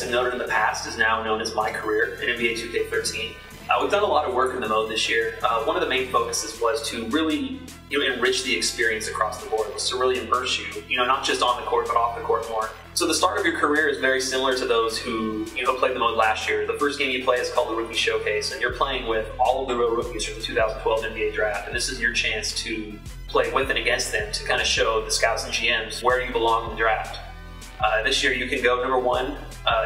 have noted in the past, is now known as MyCAREER in NBA 2K13. We've done a lot of work in the mode this year. One of the main focuses was to really enrich the experience across the board, was to really immerse you, not just on the court, but off the court more. So the start of your career is very similar to those who played the mode last year. The first game you play is called the Rookie Showcase, and you're playing with all of the real rookies from the 2012 NBA Draft, and this is your chance to play with and against them to kind of show the scouts and GMs where you belong in the draft. This year you can go number 1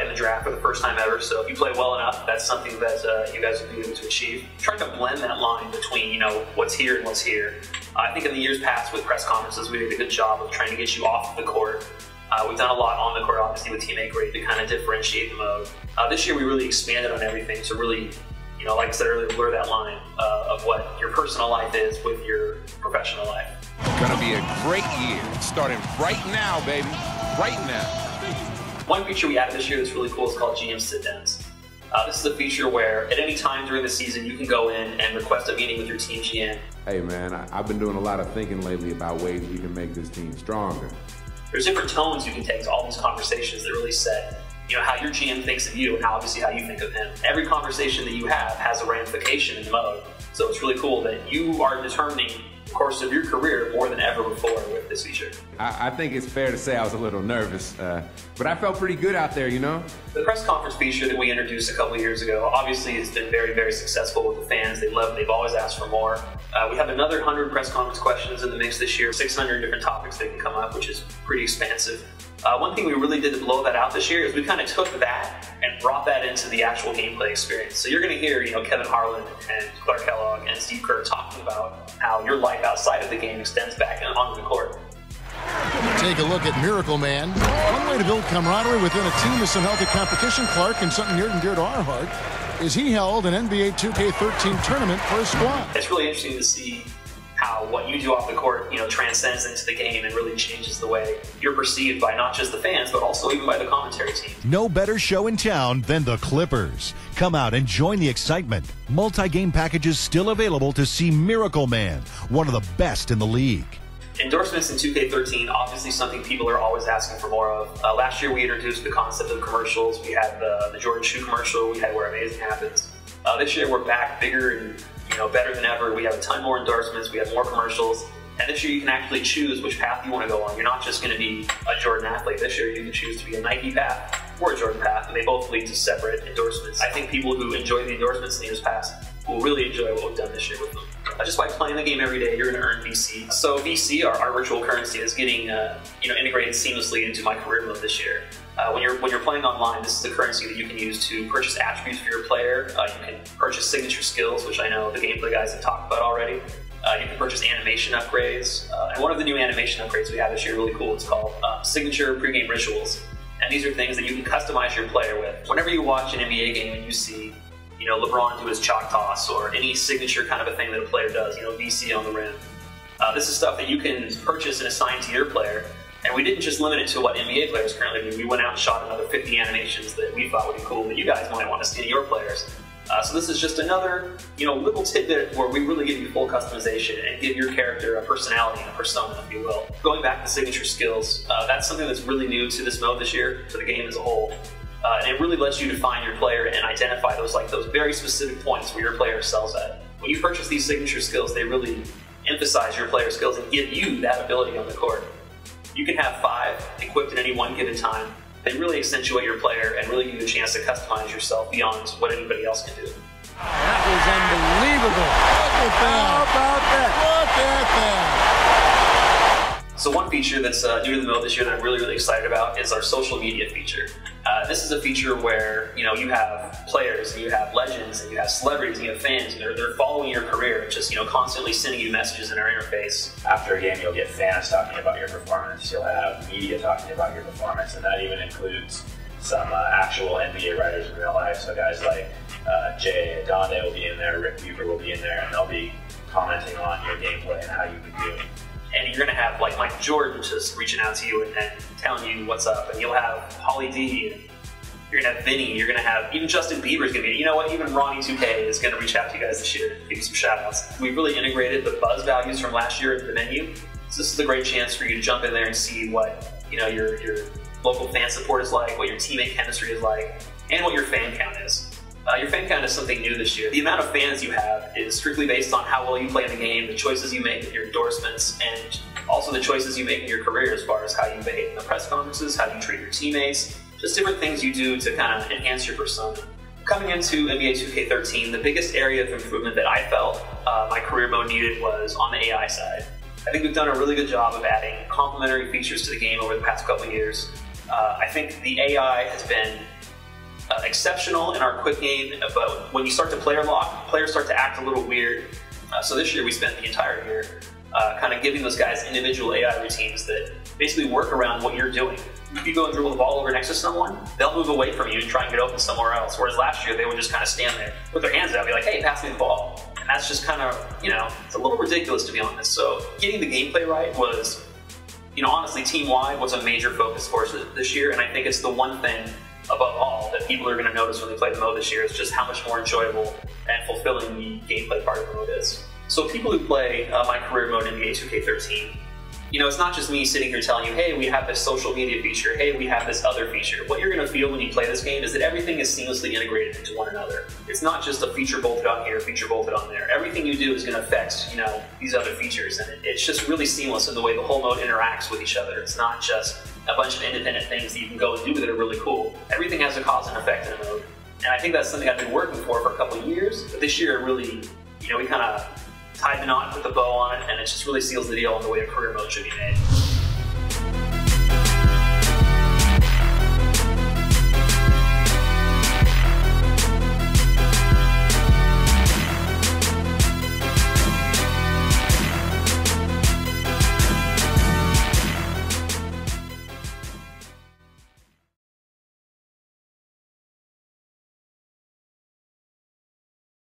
in the draft for the first time ever, so if you play well enough, that's something that you guys will be able to achieve. Trying to blend that line between what's here and what's here. I think in the years past with press conferences we did a good job of trying to get you off the court. We've done a lot on the court, obviously, with Team MyCAREER to kind of differentiate the mode. This year we really expanded on everything to really, like I said earlier, blur that line of what your personal life is with your professional life. Gonna be a great year, starting right now, baby, right now. One feature we added this year that's really cool is called GM sit-downs. This is a feature where at any time during the season you can go in and request a meeting with your team GM. Hey man, I've been doing a lot of thinking lately about ways we can make this team stronger. There's different tones you can take to all these conversations that really set how your GM thinks of you and obviously how you think of him. Every conversation that you have has a ramification in the mode, so it's really cool that you are determining the course of your career more than ever before with this feature. I think it's fair to say I was a little nervous, but I felt pretty good out there, The press conference feature that we introduced a couple years ago obviously has been very, very successful with the fans. They love it. They've always asked for more. We have another 100 press conference questions in the mix this year, 600 different topics that can come up, which is pretty expansive. One thing we really did to blow that out this year is we kind of took that and brought that into the actual gameplay experience. So you're going to hear, Kevin Harlan and Clark Kellogg and Steve Kerr talking about how your life outside of the game extends back onto the court. Take a look at Miracle Man. One way to build camaraderie within a team is some healthy competition, Clark, and something near and dear to our heart is he held an NBA 2K13 tournament for his squad. It's really interesting to see how what you do off the court, transcends into the game and really changes the way you're perceived by not just the fans, but also even by the commentary team. No better show in town than the Clippers. Come out and join the excitement. Multi-game packages still available to see Miracle Man, one of the best in the league. Endorsements in 2K13, obviously something people are always asking for more of. Last year we introduced the concept of commercials. We had the Jordan Shoe commercial, we had Where Amazing Happens. This year we're back bigger and better than ever. We have a ton more endorsements, we have more commercials, and this year you can actually choose which path you want to go on. You're not just going to be a Jordan athlete. This year you can choose to be a Nike path or a Jordan path, and they both lead to separate endorsements. I think people who enjoy the endorsements in the years past will really enjoy what we've done this year with them. Just by playing the game every day, you're going to earn VC. So VC, our virtual currency, is getting integrated seamlessly into MyCAREER mode this year. When you're playing online, this is the currency that you can use to purchase attributes for your player. You can purchase signature skills, which I know the gameplay guys have talked about already. You can purchase animation upgrades. And one of the new animation upgrades we have this year, really cool, it's called Signature Pregame Rituals. And these are things that you can customize your player with. Whenever you watch an NBA game and you see LeBron do his chalk toss or any signature kind of a thing that a player does, VC on the rim. This is stuff that you can purchase and assign to your player. And we didn't just limit it to what NBA players currently do. We went out and shot another 50 animations that we thought would be cool that you guys might want to see in your players. So this is just another, little tidbit where we really give you full customization and give your character a personality and a persona, if you will. Going back to signature skills, that's something that's really new to this mode this year, to the game as a whole. And it really lets you define your player and identify those very specific points where your player excels at. When you purchase these signature skills, they really emphasize your player skills and give you that ability on the court. You can have 5 equipped at any one given time. They really accentuate your player and really give you a chance to customize yourself beyond what anybody else can do. That was unbelievable. How about that? Look at that. So one feature that's new to the mode this year that I'm really, really excited about is our social media feature. This is a feature where you have players and you have legends and you have celebrities and you have fans and they're following your career and just constantly sending you messages in our interface. After a game, you'll get fans talking about your performance. You'll have media talking about your performance, and that even includes some actual NBA writers in real life. So guys like Jay Donde will be in there, Rick Bucher will be in there, and they'll be commenting on your gameplay and how you've been doing. And you're going to have like Michael Jordan just reaching out to you and telling you what's up. And you'll have Holly D, and you're going to have Vinny, you're going to have even Justin Bieber's going to be, even Ronnie 2K is going to reach out to you guys this year, give you some shout outs. We've really integrated the buzz values from last year into the menu. So this is a great chance for you to jump in there and see what, your local fan support is like, what your teammate chemistry is like, and what your fan count is. Your fan count is something new this year. The amount of fans you have is strictly based on how well you play in the game, the choices you make in your endorsements, and also the choices you make in your career as far as how you behave in the press conferences, how you treat your teammates, just different things you do to kind of enhance your persona. Coming into NBA 2K13, the biggest area of improvement that I felt my career mode needed was on the AI side. I think we've done a really good job of adding complementary features to the game over the past couple of years. I think the AI has been exceptional in our quick game, but when you start to player lock, players start to act a little weird. So this year we spent the entire year kind of giving those guys individual AI routines that basically work around what you're doing. If you go and dribble the ball over next to someone, they'll move away from you and try and get open somewhere else. Whereas last year they would just kind of stand there, put their hands out, and be like, hey, pass me the ball. And that's just kind of, you know, it's a little ridiculous to be honest. So getting the gameplay right was, you know, honestly, team-wide was a major focus for us this year, and I think it's the one thing above all that people are going to notice when they play the mode this year is just how much more enjoyable and fulfilling the gameplay part of the mode is. So people who play my career mode in NBA 2K13, you know, it's not just me sitting here telling you, hey, we have this social media feature, hey, we have this other feature. What you're going to feel when you play this game is that everything is seamlessly integrated into one another. It's not just a feature bolted on here, feature bolted on there. Everything you do is going to affect, you know, these other features, and it's just really seamless in the way the whole mode interacts with each other. It's not just a bunch of independent things that you can go and do that are really cool. Everything has a cause and effect in a mode, and I think that's something I've been working for a couple of years, but this year really, you know, we kind of tied the knot, put the bow on it, and it just really seals the deal on the way a career mode should be made.